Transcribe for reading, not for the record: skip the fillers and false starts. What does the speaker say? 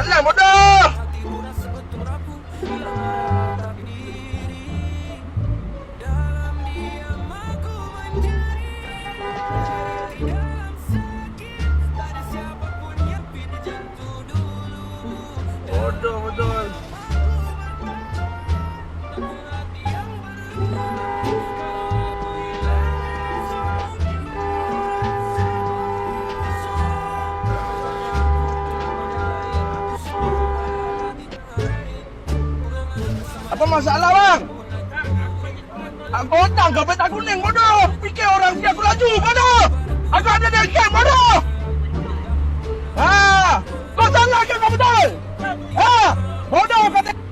Jalan bodoh. Bodoh betul. Apa masalah bang? Aku datang ke peta kuning bodoh. Fikir orang dia aku laju bodoh. Aku ada di camp bodoh. Kau salah ke kau betul? Bodoh kata.